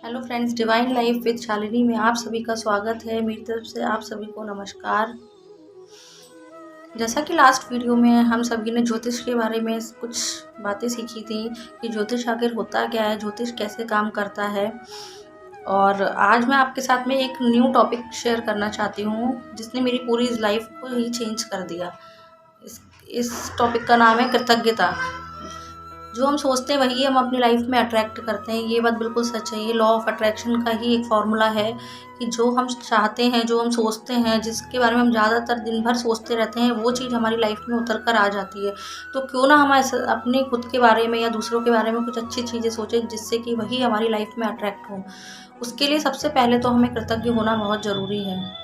Hello friends, divine life with Shalini में आप सभी का स्वागत है। मेरी तरफ से आप सभी को नमस्कार। जैसा कि लास्ट वीडियो में हम सभी ने ज्योतिष के बारे में कुछ बातें सीखी थी कि ज्योतिष आखिर होता क्या है, ज्योतिष कैसे काम करता है। और आज मैं आपके साथ में एक न्यू टॉपिक शेयर करना चाहती हूँ जिसने मेरी पूरी लाइफ को ही चेंज कर दिया। इस टॉपिक का नाम है कृतज्ञता। जो हम सोचते हैं वही हम अपनी लाइफ में अट्रैक्ट करते हैं। ये बात बिल्कुल सच है। ये लॉ ऑफ अट्रैक्शन का ही एक फॉर्मूला है कि जो हम चाहते हैं, जो हम सोचते हैं, जिसके बारे में हम ज़्यादातर दिन भर सोचते रहते हैं, वो चीज़ हमारी लाइफ में उतर कर आ जाती है। तो क्यों ना हम ऐसे अपने खुद के बारे में या दूसरों के बारे में कुछ अच्छी चीज़ें सोचें जिससे कि वही हमारी लाइफ में अट्रैक्ट हो। उसके लिए सबसे पहले तो हमें कृतज्ञ होना बहुत ज़रूरी है।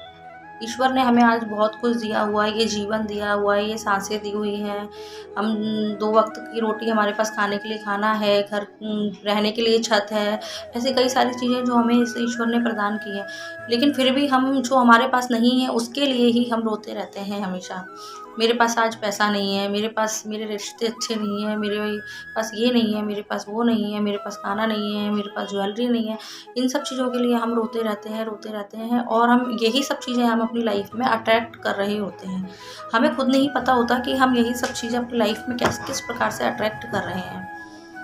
ईश्वर ने हमें आज बहुत कुछ दिया हुआ है, ये जीवन दिया हुआ है, ये सांसें दी हुई हैं। हम 2 वक्त की रोटी, हमारे पास खाने के लिए खाना है, घर रहने के लिए छत है। ऐसी कई सारी चीज़ें जो हमें इस ईश्वर ने प्रदान की है। लेकिन फिर भी हम जो हमारे पास नहीं है उसके लिए ही हम रोते रहते हैं हमेशा। मेरे पास आज पैसा नहीं है, मेरे पास मेरे रिश्ते अच्छे नहीं हैं, मेरे पास ये नहीं है, मेरे पास वो नहीं है, मेरे पास खाना नहीं है, मेरे पास ज्वेलरी नहीं है। इन सब चीज़ों के लिए हम रोते रहते हैं और हम यही सब चीज़ें हम अपनी लाइफ में अट्रैक्ट कर रहे होते हैं। हमें खुद नहीं पता होता कि हम यही सब चीज़ें अपनी लाइफ में किस प्रकार से अट्रैक्ट कर रहे हैं।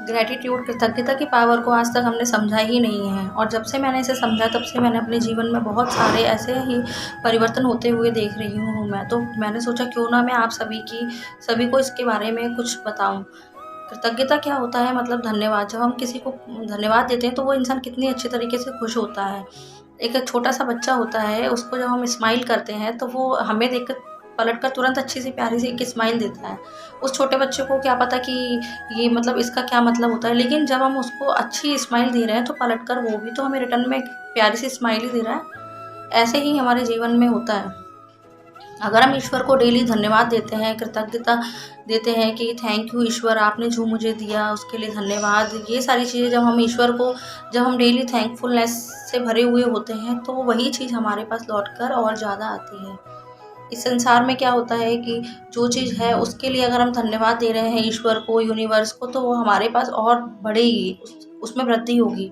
ग्रैटिट्यूड, कृतज्ञता की पावर को आज तक हमने समझा ही नहीं है और जब से मैंने इसे समझा तब से मैंने अपने जीवन में बहुत सारे ऐसे ही परिवर्तन होते हुए देख रही हूँ। तो मैंने सोचा क्यों ना मैं आप सभी को इसके बारे में कुछ बताऊँ। कृतज्ञता क्या होता है? मतलब धन्यवाद। जब हम किसी को धन्यवाद देते हैं तो वो इंसान कितनी अच्छी तरीके से खुश होता है। एक छोटा सा बच्चा होता है, उसको जब हम स्माइल करते हैं तो वो हमें देखकर पलट कर तुरंत अच्छी सी प्यारी सी एक स्माइल देता है। उस छोटे बच्चे को क्या पता कि ये मतलब इसका क्या मतलब होता है, लेकिन जब हम उसको अच्छी स्माइल दे रहे हैं तो पलट कर वो भी तो हमें रिटर्न में एक प्यारी सी स्माइल ही दे रहा है। ऐसे ही हमारे जीवन में होता है। अगर हम ईश्वर को डेली धन्यवाद देते हैं, कृतज्ञता देते हैं कि थैंक यू ईश्वर, आपने जो मुझे दिया उसके लिए धन्यवाद। ये सारी चीज़ें जब हम डेली थैंकफुलनेस से भरे हुए होते हैं तो वही चीज़ हमारे पास लौट कर और ज़्यादा आती है। इस संसार में क्या होता है कि जो चीज़ है उसके लिए अगर हम धन्यवाद दे रहे हैं ईश्वर को, यूनिवर्स को, तो वो हमारे पास और बढ़ेगी, उसमें वृद्धि होगी।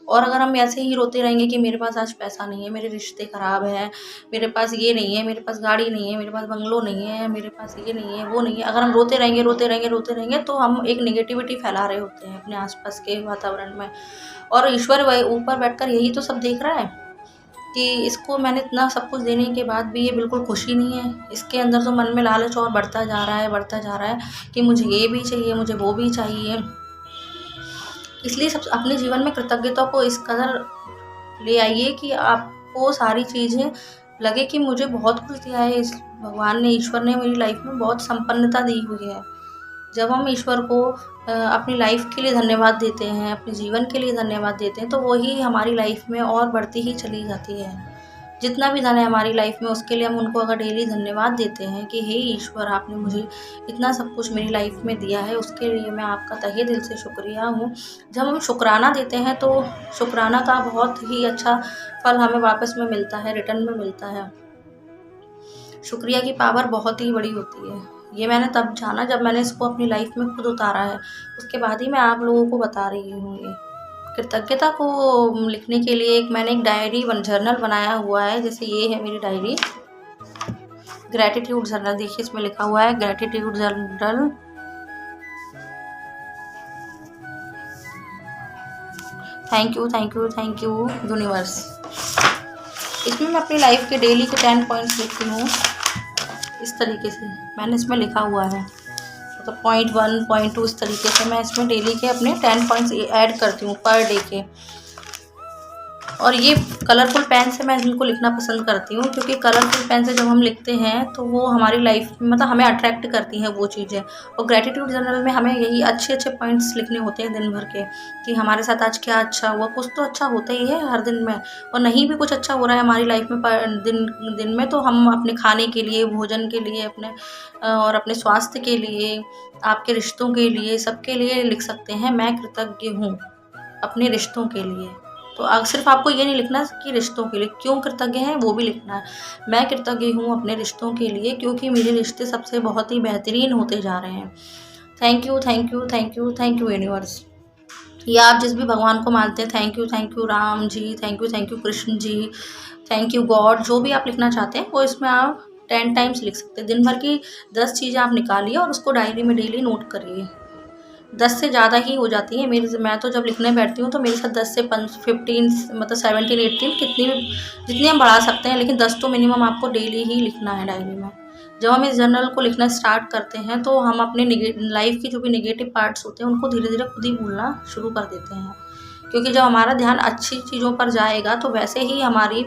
और अगर हम ऐसे ही रोते रहेंगे कि मेरे पास आज पैसा नहीं है, मेरे रिश्ते ख़राब हैं, मेरे पास ये नहीं है, मेरे पास गाड़ी नहीं है, मेरे पास बंगलो नहीं है, मेरे पास ये नहीं है, वो नहीं है, अगर हम रोते रहेंगे तो हम एक नेगेटिविटी फैला रहे होते हैं अपने आसपास के वातावरण में। और ईश्वर वही ऊपर बैठकर यही तो सब देख रहा है कि इसको मैंने इतना सब कुछ देने के बाद भी ये बिल्कुल खुश ही नहीं है। इसके अंदर तो मन में लालच और बढ़ता जा रहा है कि मुझे ये भी चाहिए, मुझे वो भी चाहिए। इसलिए सब अपने जीवन में कृतज्ञता को इस कदर ले आइए कि आपको सारी चीज़ें लगे कि मुझे बहुत कुछ दिया है इस भगवान ने, ईश्वर ने मेरी लाइफ में बहुत संपन्नता दी हुई है। जब हम ईश्वर को अपनी लाइफ के लिए धन्यवाद देते हैं, अपने जीवन के लिए धन्यवाद देते हैं, तो वही हमारी लाइफ में और बढ़ती ही चली जाती है। जितना भी धन है हमारी लाइफ में उसके लिए हम उनको अगर डेली धन्यवाद देते हैं कि हे ईश्वर, आपने मुझे इतना सब कुछ मेरी लाइफ में दिया है, उसके लिए मैं आपका तहे दिल से शुक्रिया हूँ। जब हम शुक्राना देते हैं तो शुक्राना का बहुत ही अच्छा फल हमें वापस में मिलता है, रिटर्न में मिलता है। शुक्रिया की पावर बहुत ही बड़ी होती है। ये मैंने तब जाना जब मैंने इसको अपनी लाइफ में खुद उतारा है। उसके बाद ही मैं आप लोगों को बता रही हूँ ये। कृतज्ञता को लिखने के लिए मैंने एक डायरी जर्नल बनाया हुआ है। जैसे ये है मेरी डायरी, ग्रैटिट्यूड जर्नल। देखिए इसमें लिखा हुआ है gratitude journal. Thank you universe. इसमें मैं अपनी लाइफ के डेली के 10 पॉइंट्स लिखती हूँ। इस तरीके से मैंने इसमें लिखा हुआ है, मतलब पॉइंट 1, पॉइंट 2, इस तरीके से मैं इसमें डेली के अपने 10 पॉइंट्स ऐड करती हूँ पर डे के। और ये कलरफुल पेन से मैं इनको लिखना पसंद करती हूँ क्योंकि कलरफुल पेन से जब हम लिखते हैं तो वो हमारी लाइफ में मतलब हमें अट्रैक्ट करती हैं वो चीज़ें। और ग्रैटिट्यूड जर्नल में हमें यही अच्छे अच्छे पॉइंट्स लिखने होते हैं दिन भर के कि हमारे साथ आज क्या अच्छा हुआ। कुछ तो अच्छा होता ही है हर दिन में, और नहीं भी कुछ अच्छा हो रहा है हमारी लाइफ में दिन में, तो हम अपने खाने के लिए, भोजन के लिए, और अपने स्वास्थ्य के लिए, आपके रिश्तों के लिए, सबके लिए लिख सकते हैं मैं कृतज्ञ हूँ अपने रिश्तों के लिए। तो सिर्फ आपको ये नहीं लिखना कि रिश्तों के लिए क्यों कृतज्ञ हैं, वो भी लिखना है। मैं कृतज्ञ हूँ अपने रिश्तों के लिए क्योंकि मेरे रिश्ते सबसे बहुत ही बेहतरीन होते जा रहे हैं। Thank you universe. या आप जिस भी भगवान को मानते हैं, thank you Ram ji, thank you Krishna ji, thank you God, जो भी आप लिखना चाहते हैं वो इसमें आप 10 टाइम्स लिख सकते हैं। दिन भर की 10 चीज़ें आप निकालिए और उसको डायरी में डेली नोट करिए। 10 से ज़्यादा ही हो जाती है मैं तो जब लिखने बैठती हूँ तो मेरे साथ 10 से 15 मतलब 17 18 कितनी भी जितनी हम बढ़ा सकते हैं, लेकिन 10 तो मिनिमम आपको डेली ही लिखना है डायरी में। जब हम इस जर्नल को लिखना स्टार्ट करते हैं तो हम अपने लाइफ की जो भी नेगेटिव पार्ट्स होते हैं उनको धीरे धीरे खुद ही भूलना शुरू कर देते हैं, क्योंकि जब हमारा ध्यान अच्छी चीज़ों पर जाएगा तो वैसे ही हमारी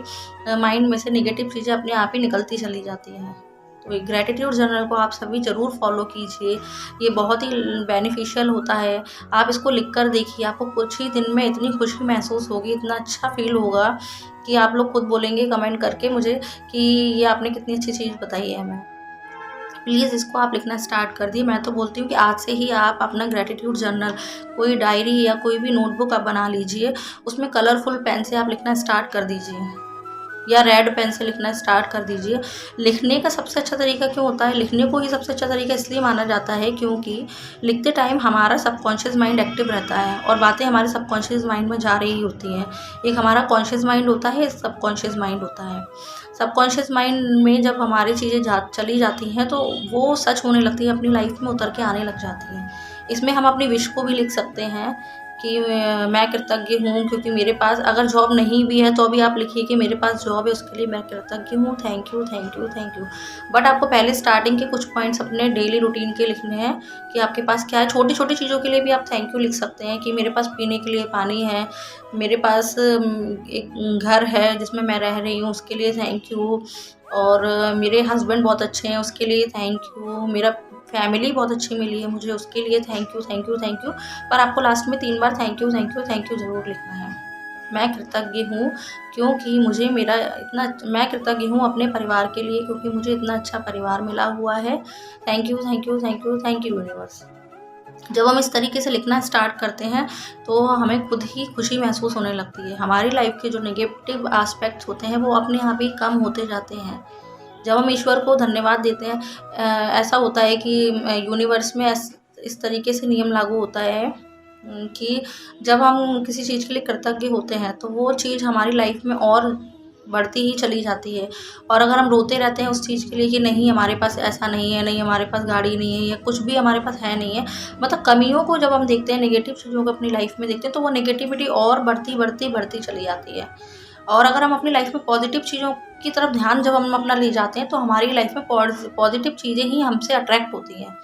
माइंड में से नेगेटिव चीज़ें अपने आप ही निकलती चली जाती हैं। तो ग्रैटिट्यूड जर्नल को आप सभी ज़रूर फॉलो कीजिए, ये बहुत ही बेनिफिशियल होता है। आप इसको लिख कर देखिए, आपको कुछ ही दिन में इतनी खुशी महसूस होगी, इतना अच्छा फील होगा कि आप लोग खुद बोलेंगे कमेंट करके मुझे कि ये आपने कितनी अच्छी चीज़ बताई है हमें। प्लीज़ इसको आप लिखना स्टार्ट कर दिए। मैं तो बोलती हूँ कि आज से ही आप अपना ग्रैटिट्यूड जर्नल, कोई डायरी या कोई भी नोटबुक आप बना लीजिए, उसमें कलरफुल पेन से आप लिखना स्टार्ट कर दीजिए या रेड पेन से लिखना स्टार्ट कर दीजिए। लिखने का सबसे अच्छा तरीका क्यों होता है, लिखने को ही सबसे अच्छा तरीका इसलिए माना जाता है क्योंकि लिखते टाइम हमारा सबकॉन्शियस माइंड एक्टिव रहता है और बातें हमारे सबकॉन्शियस माइंड में जा रही होती हैं। एक हमारा कॉन्शियस माइंड होता है, एक सबकॉन्शियस माइंड होता है। सबकॉन्शियस माइंड में जब हमारी चीज़ें चली जाती हैं तो वो सच होने लगती है, अपनी लाइफ में उतर के आने लग जाती हैं। इसमें हम अपनी विश को भी लिख सकते हैं कि मैं कृतज्ञ हूँ क्योंकि मेरे पास अगर जॉब नहीं भी है तो भी आप लिखिए कि मेरे पास जॉब है, उसके लिए मैं कृतज्ञ हूँ, thank you thank you thank you. But आपको पहले स्टार्टिंग के कुछ पॉइंट्स अपने डेली रूटीन के लिखने हैं कि आपके पास क्या है। छोटी छोटी चीज़ों के लिए भी आप थैंक यू लिख सकते हैं कि मेरे पास पीने के लिए पानी है, मेरे पास एक घर है जिसमें मैं रह रही हूँ उसके लिए थैंक यू, और मेरे हस्बैंड बहुत अच्छे हैं उसके लिए थैंक यू, मेरा फैमिली बहुत अच्छी मिली है मुझे उसके लिए thank you thank you thank you. पर आपको लास्ट में 3 बार thank you thank you thank you ज़रूर लिखना है। मैं कृतज्ञ हूँ क्योंकि मुझे मेरा इतना मैं कृतज्ञ हूँ अपने परिवार के लिए क्योंकि मुझे इतना अच्छा परिवार मिला हुआ है। Thank you thank you thank you thank you universe. जब हम इस तरीके से लिखना स्टार्ट करते हैं तो हमें खुद ही खुशी महसूस होने लगती है। हमारी लाइफ के जो नेगेटिव एस्पेक्ट्स होते हैं वो अपने आप ही कम होते जाते हैं। जब हम ईश्वर को धन्यवाद देते हैं, ऐसा होता है कि यूनिवर्स में इस तरीके से नियम लागू होता है कि जब हम किसी चीज़ के लिए कृतज्ञ होते हैं तो वो चीज़ हमारी लाइफ में और बढ़ती ही चली जाती है। और अगर हम रोते रहते हैं उस चीज़ के लिए कि नहीं हमारे पास ऐसा नहीं है, नहीं हमारे पास गाड़ी नहीं है या कुछ भी हमारे पास है नहीं है, मतलब कमियों को जब हम देखते हैं, नेगेटिव चीज़ों को अपनी लाइफ में देखते हैं तो वो नेगेटिविटी और बढ़ती बढ़ती बढ़ती चली जाती है। और अगर हम अपनी लाइफ में पॉजिटिव चीज़ों की तरफ ध्यान जब हम अपना ले जाते हैं तो हमारी लाइफ में पॉजिटिव चीज़ें ही हमसे अट्रैक्ट होती हैं।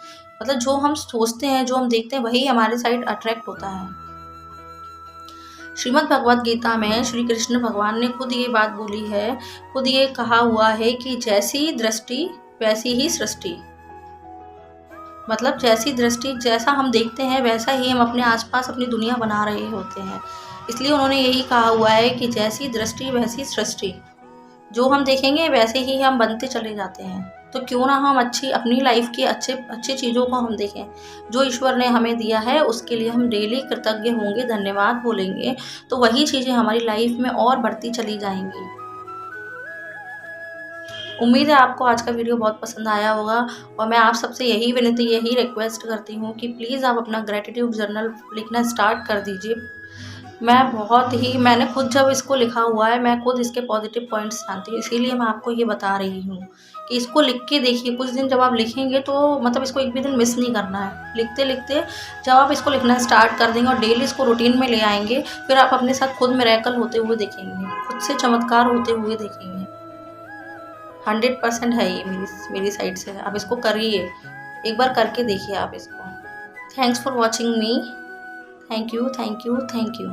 मतलब जो हम सोचते हैं, जो हम देखते हैं वही हमारे साइड अट्रैक्ट होता है। श्रीमद् भगवद गीता में श्री कृष्ण भगवान ने खुद ये बात बोली है, खुद ये कहा हुआ है कि जैसी दृष्टि वैसी ही सृष्टि। मतलब जैसी दृष्टि, जैसा हम देखते हैं वैसा ही हम अपने आसपास अपनी दुनिया बना रहे होते हैं। इसलिए उन्होंने यही कहा हुआ है कि जैसी दृष्टि वैसी सृष्टि। जो हम देखेंगे वैसे ही हम बनते चले जाते हैं। तो क्यों ना हम अपनी लाइफ की अच्छी चीज़ों को हम देखें, जो ईश्वर ने हमें दिया है उसके लिए हम डेली कृतज्ञ होंगे, धन्यवाद बोलेंगे, तो वही चीज़ें हमारी लाइफ में और बढ़ती चली जाएंगी। उम्मीद है आपको आज का वीडियो बहुत पसंद आया होगा और मैं आप सबसे यही विनती, यही रिक्वेस्ट करती हूँ कि प्लीज़ आप अपना ग्रैटिट्यूड जर्नल लिखना स्टार्ट कर दीजिए। मैंने खुद जब इसको लिखा हुआ है, मैं खुद इसके पॉजिटिव पॉइंट्स जानती हूँ, इसीलिए मैं आपको ये बता रही हूँ कि इसको लिख के देखिए। कुछ दिन जब आप लिखेंगे तो मतलब इसको एक भी दिन मिस नहीं करना है। लिखते लिखते जब आप इसको लिखना स्टार्ट कर देंगे और डेली इसको रूटीन में ले आएंगे, फिर आप अपने साथ खुद मिरेकल होते हुए देखेंगे, खुद से चमत्कार होते हुए देखेंगे। 100% है ये मेरी साइड से। आप इसको करिए, एक बार करके देखिए आप इसको। Thanks for watching me. Thank you thank you thank you.